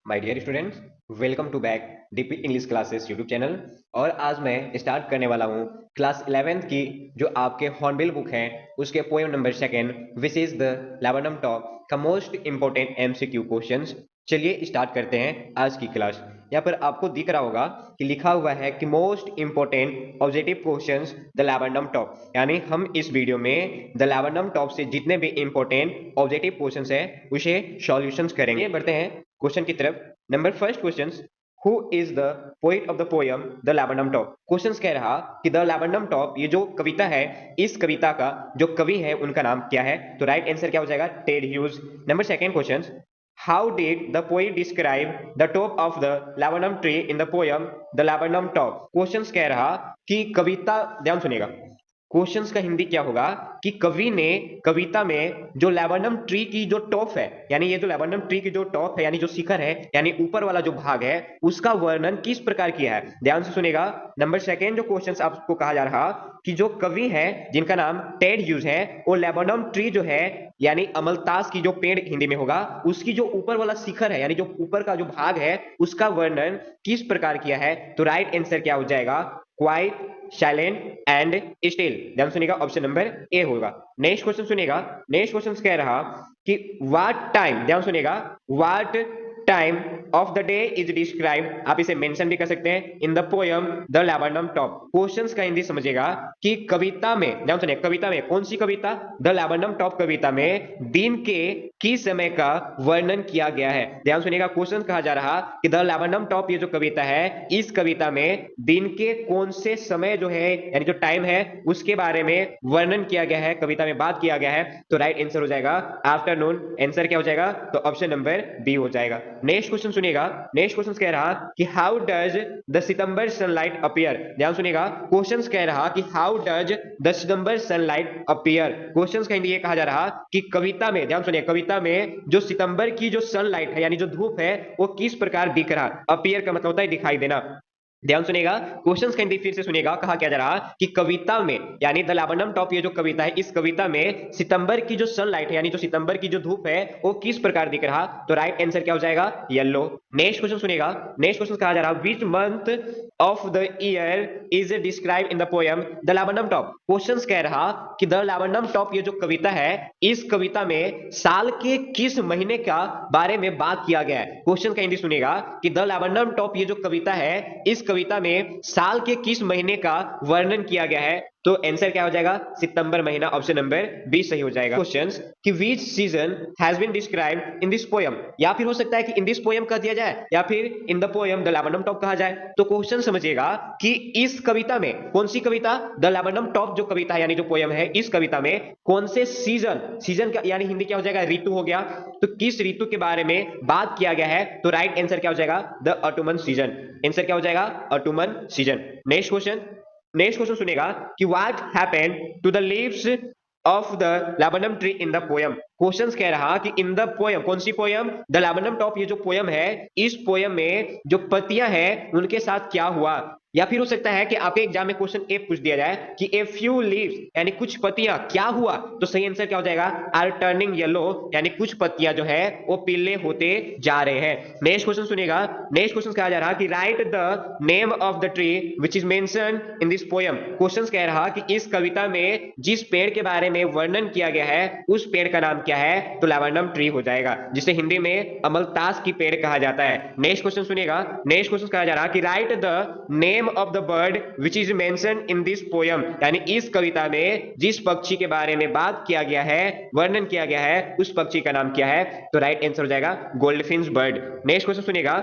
My dear students, welcome to back DP English classes YouTube channel. और आज मैं start करने वाला हूँ क्लास 11th की जो आपके हॉर्नबिल बुक है उसके poem number second which is the laburnum top का मोस्ट इंपॉर्टेंट एमसीक्यू क्वेश्चंस। चलिए स्टार्ट करते हैं आज की क्लास। यहाँ पर आपको दिख रहा होगा कि लिखा हुआ है कि most important objective questions the laburnum top, यानी हम इस वीडियो में द लैबरडम टॉप से जितने भी इंपॉर्टेंट ऑब्जेक्टिव क्वेश्चंस है उसे सॉल्यूशंस करेंगे। बढ़ते हैं क्वेश्चन की तरफ। Number first question, who is the poet of the poem the laburnum top. Question कह रहा कि द लैबरडम टॉप ये जो कविता है, इस कविता का जो कवि है उनका नाम क्या है। तो राइट आंसर क्या हो जाएगा, Ted Hughes. Number second question, how did the poet describe the top of the laburnum tree in the poem the laburnum top. Question कह रहा कि कविता, ध्यान सुनेगा, क्वेश्चंस का हिंदी क्या होगा कि कवि ने कविता में जो लैबरडम ट्री की जो टॉप है, यानी ये जो लैबरडम ट्री की जो टॉप है यानी जो शिखर है यानी ऊपर वाला जो भाग है, उसका वर्णन किस प्रकार किया है। ध्यान से सुनेगा। नंबर सेकेंड जो क्वेश्चंस आपको कहा जा रहा कि जो कवि है जिनका नाम टेड ह्यूज है, वो लैबरडम ट्री जो है यानी अमलतास की जो पेड़ हिंदी में होगा, उसकी जो ऊपर वाला शिखर है यानी जो ऊपर का जो भाग है उसका वर्णन किस प्रकार किया है। तो राइट आंसर क्या हो जाएगा, क्वाइट, साइलेंट एंड स्टिल। ध्यान सुनिएगा, ऑप्शन नंबर ए होगा। नेक्स्ट क्वेश्चन सुनिएगा। नेक्स्ट क्वेश्चन कह रहा कि व्हाट टाइम, ध्यान सुनिएगा, what time of the day is describe, आप इसे मेंशन भी कर सकते हैं, in the poem the laburnum top. Questions का हिंदी समझिएगा कि कविता में, ध्यान सुनिए, कविता में कौन सी कविता, द लैबरडम टॉप कविता में दिन के किस समय का वर्णन किया गया है। ध्यान सुनिएगा, क्वेश्चन कहा जा रहा कि द लैबरडम टॉप ये जो कविता है, इस कविता में दिन के कौन से समय जो है यानी जो टाइम है उसके बारे में वर्णन किया गया है, कविता में बात किया गया है। तो राइट आंसर हो जाएगा आफ्टरनून। आंसर क्या हो जाएगा, तो ऑप्शन नंबर बी हो जाएगा। नेक्स्ट क्वेश्चन सुनिएगा। नेक्स्ट क्वेश्चन कह रहा कि how does the September sunlight appear. ध्यान सुनिएगा, क्वेश्चन कह रहा कि how does the September sunlight appear. Question का हिंदी ये कहा जा रहा कि कविता में, ध्यान सुनिए, कविता में जो सितंबर की जो सनलाइट है यानी जो धूप है वो किस प्रकार दिख रहा। अपीयर का मतलब होता है दिखाई देना। ध्यान सुनेगा, क्वेश्चंस का हिंदी फिर से सुनेगा। कहा क्या जा रहा कि कविता में यानी द लैबरडम टॉप ये जो कविता है, इस कविता में सितंबर की जो सनलाइट है यानी जो सितंबर की जो धूप है वो किस प्रकार दिख रहा। तो राइट आंसर क्या हो जाएगा, येलो। नेक्स्ट क्वेश्चन सुनेगा। नेक्स्ट क्वेश्चन कहा जा रहा which month of the year is describe in the poem the laburnum top. Question कह रहा कि द लैबरडम टॉप ये जो कविता है, इस कविता में साल के किस महीने का बारे में बात किया गया है। क्वेश्चन का हिंदी सुनेगा कि द लैबरडम टॉप ये जो कविता है, इस कविता में साल के किस महीने का वर्णन किया गया है। तो आंसर क्या हो जाएगा, सितंबर महीना। ऑप्शन नंबर बी सही हो जाएगा। क्वेश्चंस कि which season has been described in this poem, या फिर हो सकता है कि इन दिस पोएम कह दिया जाए या फिर in the poem the laburnum top कहा जाए। तो क्वेश्चन समझिएगा कि इस कविता में, कौन सी कविता, द लैबरडम टॉप जो कविता है यानी जो पोएम है, इस कविता में कौन से सीजन, सीजन का यानी हिंदी क्या हो जाएगा, ऋतु हो गया। तो किस ऋतु के बारे में बात किया गया है। तो राइट आंसर क्या हो जाएगा, द ऑटोमन सीजन। आंसर क्या हो जाएगा, autumn season. Next question. Next question सुनेगा कि what happened to the leaves of the laburnum tree in the poem. Question कह रहा कि इन द पोएम, कौन सी पोएम, द लैबरडम टॉप ये जो पोएम है, इस पोएम में जो पत्तियां हैं उनके साथ क्या हुआ। या फिर हो सकता है कि आपके एग्जाम में क्वेश्चन ए पूछ दिया जाए कि ए फ्यू लीव्स यानी कुछ पत्तियां क्या हुआ। तो सही आंसर क्या हो जाएगा, आर टर्निंग येलो, यानी कुछ पत्तियां जो है वो पीले होते जा रहे हैं। नेक्स्ट क्वेश्चन सुनेगा। नेक्स्ट क्वेश्चन कहा जा रहा कि right the name of the tree which is mention in this poem. Question कह रहा कि इस कविता में जिस पेड़ के बारे में वर्णन किया गया है उस पेड़ का नाम क्या है। तो लैबरडम ट्री हो जाएगा, जिसे हिंदी में अमलतास की पेड़ कहा जाता है। नेक्स्ट क्वेश्चन सुनेगा। नेक्स्ट क्वेश्चन कहा जा रहा कि right the name of the bird which is mention in this poem, यानी इस कविता में जिस पक्षी के बारे में बात किया गया है, वर्णन किया गया है, उस पक्षी का नाम क्या है। तो राइट आंसर हो जाएगा गोल्डफिंच बर्ड। नेक्स्ट क्वेश्चन सुनेगा,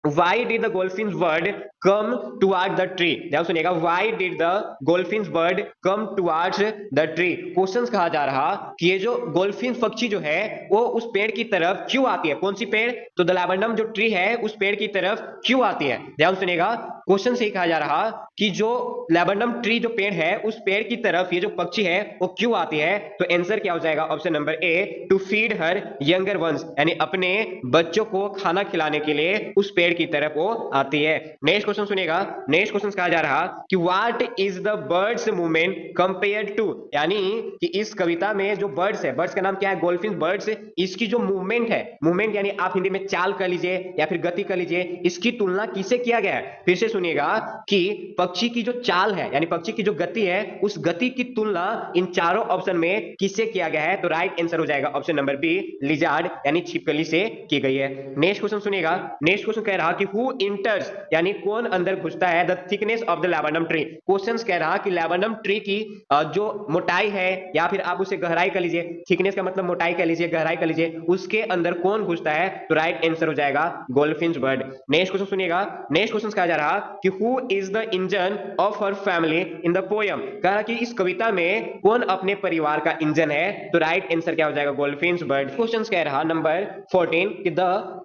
Why did the goldfinch bird come toward the tree? ध्यान सुनिएगा, Why did the goldfinch bird come towards the tree? Question कहा जा रहा कि ये जो गोल्डफिंच पक्षी जो है वो उस पेड़ की तरफ क्यों आती है। कौन सी पेड़, तो द लैबरडम जो ट्री है उस पेड़ की तरफ क्यों आती है। ध्यान सुनिएगा, क्वेश्चन से ही कहा जा रहा कि जो लैबरडम ट्री जो पेड़ है उस पेड़ की तरफ ये जो पक्षी है वो क्यों आती है। तो आंसर क्या हो जाएगा, option number A, to feed her younger ones, यानी अपने बच्चों को खाना खिलाने के लिए उस पेड़ पेड़ की तरफ वो आती है। नेक्स्ट क्वेश्चन सुनिएगा। नेक्स्ट क्वेश्चन कहा जा रहा कि what is the bird's movement compared to, यानी कि इस कविता में जो बर्ड्स है, बर्ड्स का नाम क्या है? Goldfish birds. इसकी जो मूवमेंट है, मूवमेंट यानी आप हिंदी में चाल कर लीजिए या फिर गति कर लीजिए, इसकी तुलना किससे किया गया है? फिर से सुनिएगा कि पक्षी की जो चाल है यानी पक्षी की जो गति है, उस गति की तुलना इन चारों ऑप्शन में किससे किया गया है? तो राइट आंसर हो जाएगा ऑप्शन नंबर बी, लिजार्ड यानी छिपकली से की गई है। नेक्स्ट क्वेश्चन सुनिएगा। नेक्स्ट क्वेश्चन कह रहा कि हु इंटर्स, यानी कौन अंदर घुसता है the thickness of the laburnum tree. Question कह रहा कि लैवेंडम ट्री की जो मोटाई है या फिर आप उसे गहराई कर लीजिए, थिकनेस का मतलब मोटाई कह लीजिए, गहराई कर लीजिए, उसके अंदर कौन घुसता है? तो राइट आंसर हो जाएगा गोल्डफिश बर्ड। नेक्स्ट क्वेश्चन सुनिएगा। नेक्स्ट क्वेश्चन कहा जा रहा कि who is the engine of her family in the poem. कहा कि इस कविता में कौन अपने परिवार का इंजन है? तो राइट आंसर क्या हो जाएगा? Goldfish bird. क्वेश्चन कह रहा नंबर 14 कि द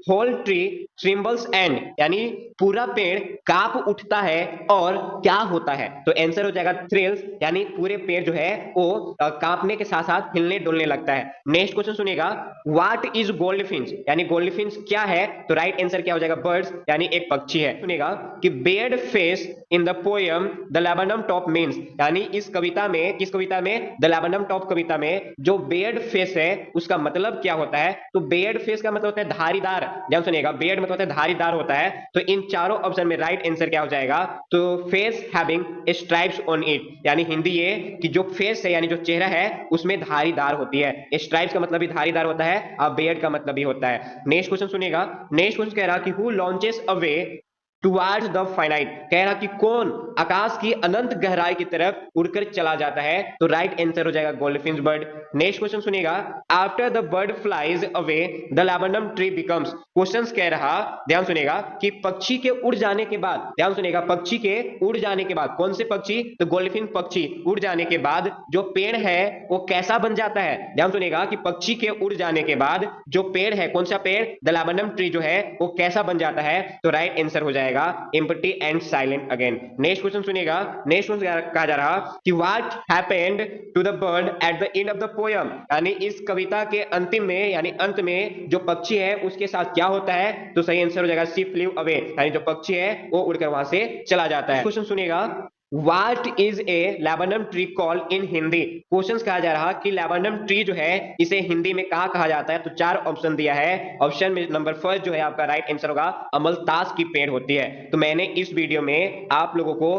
होल ट्री ट्रिम्बल्स एंड, यानी पूरा पेड़ कांप उठता है और क्या होता है? तो आंसर हो जाएगा थ्रिल्स, यानी पूरे पेड़ जो है वो कांपने के साथ साथ हिलने डुलने लगता है। नेक्स्ट क्वेश्चन सुनिएगा। व्हाट इज गोल्डफिश, यानी गोल्डफिश क्या है? तो राइट आंसर क्या हो जाएगा? बर्ड्स, यानी एक पक्षी है। सुनिएगा कि bared face in the poem the laburnum top means, यानी इस कविता में, किस कविता में? द लैवेंडम टॉप कविता में जो बेयर्ड फेस है उसका मतलब क्या होता है? तो बेयर्ड फेस का मतलब होता है धारीदार। ध्यान सुनिएगा, बेयर्ड मतलब होता है धारीदार होता है। तो इन चारों ऑप्शन में राइट आंसर क्या हो जाएगा? तो face having stripes on it, यानी हिंदी ये कि जो फेस है यानी जो चेहरा है उसमें धारीदार होती है। स्ट्राइप्स का मतलब भी धारीदार होता है और बेयर्ड का मतलब भी होता है। नेक्स्ट क्वेश्चन सुनिएगा। नेक्स्ट क्वेश्चन कह रहा कि who launches away towards the finite, कह रहा कि कौन आकाश की अनंत गहराई की तरफ उड़कर चला जाता है? तो राइट आंसर हो जाएगा गोल्डफिश बर्ड। नेक्स्ट क्वेश्चन सुनिएगा। After the bird flies away the laburnum tree becomes, question कह रहा, ध्यान सुनिएगा, कि पक्षी के उड़ जाने के बाद, ध्यान सुनिएगा, पक्षी के उड़ जाने के बाद, कौन से पक्षी? तो गोल्डफिश पक्षी उड़ जाने के बाद जो पेड़ है वो कैसा बन जाता है? ध्यान सुनिएगा कि पक्षी के उड़ जाने के बाद जो पेड़ है, कौन सा पेड़? द लैवेंडम ट्री जो है वो कैसा बन जाता है? तो राइट आंसर हो जाएगा empty and silent again. Next question सुनिएगा। नेक्स्ट क्वेश्चन कहा जा रहा कि what happened to the bird at the end of the poem, यानी इस कविता के अंतिम में यानी अंत में जो पक्षी है उसके साथ क्या होता है? तो सही आंसर हो जाएगा शी फ्लेव अवे, यानी जो पक्षी है वो उड़कर वहां से चला जाता है। क्वेश्चन सुनिएगा। What is a laburnum tree called in Hindi? Question कहा जा रहा कि laburnum ट्री जो है इसे हिंदी में कहा जाता है? तो चार ऑप्शन दिया है। ऑप्शन में नंबर फर्स्ट जो है आपका राइट आंसर होगा अमलतास की पेड़ होती है। तो मैंने इस वीडियो में आप लोगों को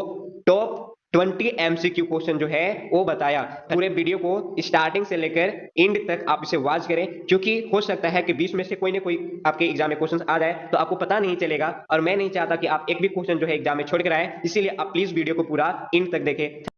टॉप 20 MCQ क्वेश्चन जो है वो बताया। पूरे वीडियो को स्टार्टिंग से लेकर एंड तक आप इसे वॉच करें, क्योंकि हो सकता है कि बीच में से कोई ना कोई आपके एग्जाम में क्वेश्चन आ जाए तो आपको पता नहीं चलेगा, और मैं नहीं चाहता कि आप एक भी क्वेश्चन जो है एग्जाम में छोड़ कर आए। इसीलिए आप प्लीज वीडियो को पूरा एंड तक देखें।